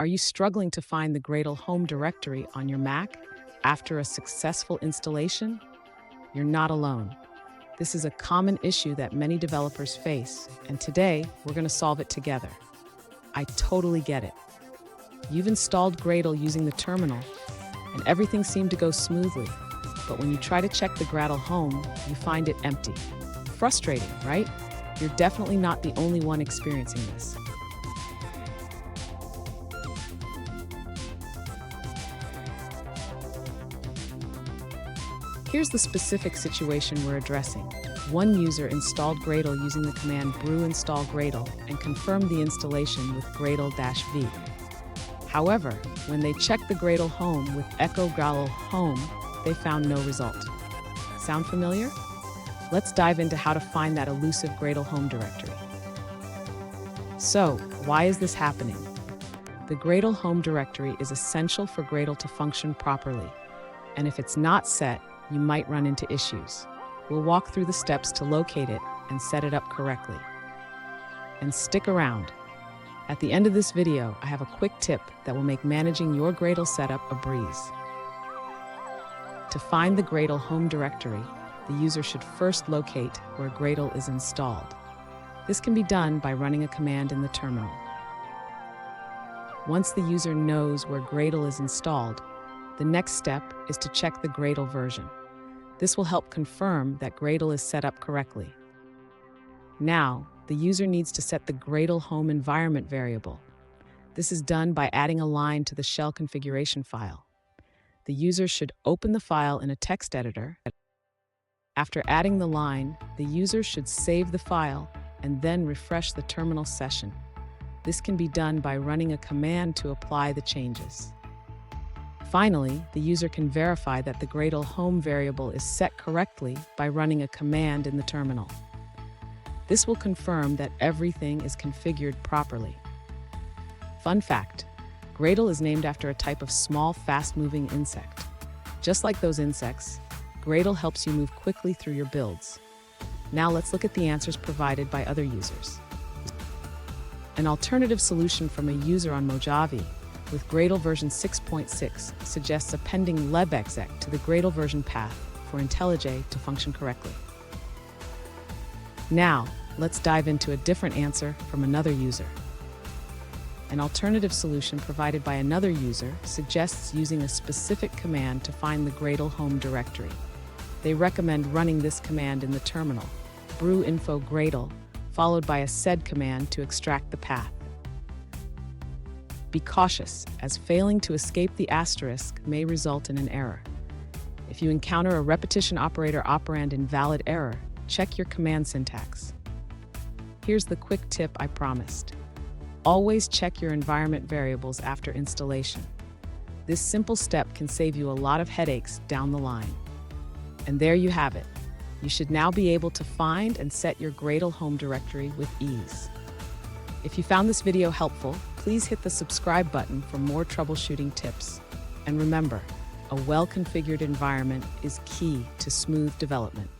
Are you struggling to find the Gradle Home directory on your Mac after a successful installation? You're not alone. This is a common issue that many developers face, and today we're going to solve it together. I totally get it. You've installed Gradle using the terminal, and everything seemed to go smoothly. But when you try to check the Gradle Home, you find it empty. Frustrating, right? You're definitely not the only one experiencing this. Here's the specific situation we're addressing. One user installed Gradle using the command brew install Gradle and confirmed the installation with Gradle-V. However, when they checked the Gradle Home with echo Gradle Home, they found no result. Sound familiar? Let's dive into how to find that elusive Gradle Home directory. So, why is this happening? The Gradle Home directory is essential for Gradle to function properly, and if it's not set, you might run into issues. We'll walk through the steps to locate it and set it up correctly. And stick around. At the end of this video, I have a quick tip that will make managing your Gradle setup a breeze. To find the Gradle Home directory, the user should first locate where Gradle is installed. This can be done by running a command in the terminal. Once the user knows where Gradle is installed, the next step is to check the Gradle version. This will help confirm that Gradle is set up correctly. Now, the user needs to set the Gradle Home environment variable. This is done by adding a line to the shell configuration file. The user should open the file in a text editor. After adding the line, the user should save the file and then refresh the terminal session. This can be done by running a command to apply the changes. Finally, the user can verify that the Gradle Home variable is set correctly by running a command in the terminal. This will confirm that everything is configured properly. Fun fact, Gradle is named after a type of small, fast-moving insect. Just like those insects, Gradle helps you move quickly through your builds. Now let's look at the answers provided by other users. An alternative solution from a user on Mojave with Gradle version 6.6 suggests appending libexec to the Gradle version path for IntelliJ to function correctly. Now, let's dive into a different answer from another user. An alternative solution provided by another user suggests using a specific command to find the Gradle Home directory. They recommend running this command in the terminal, brew info Gradle, followed by a sed command to extract the path. Be cautious, as failing to escape the asterisk may result in an error. If you encounter a repetition operator operand invalid error, check your command syntax. Here's the quick tip I promised. Always check your environment variables after installation. This simple step can save you a lot of headaches down the line. And there you have it. You should now be able to find and set your Gradle Home directory with ease. If you found this video helpful, please hit the subscribe button for more troubleshooting tips. And remember, a well-configured environment is key to smooth development.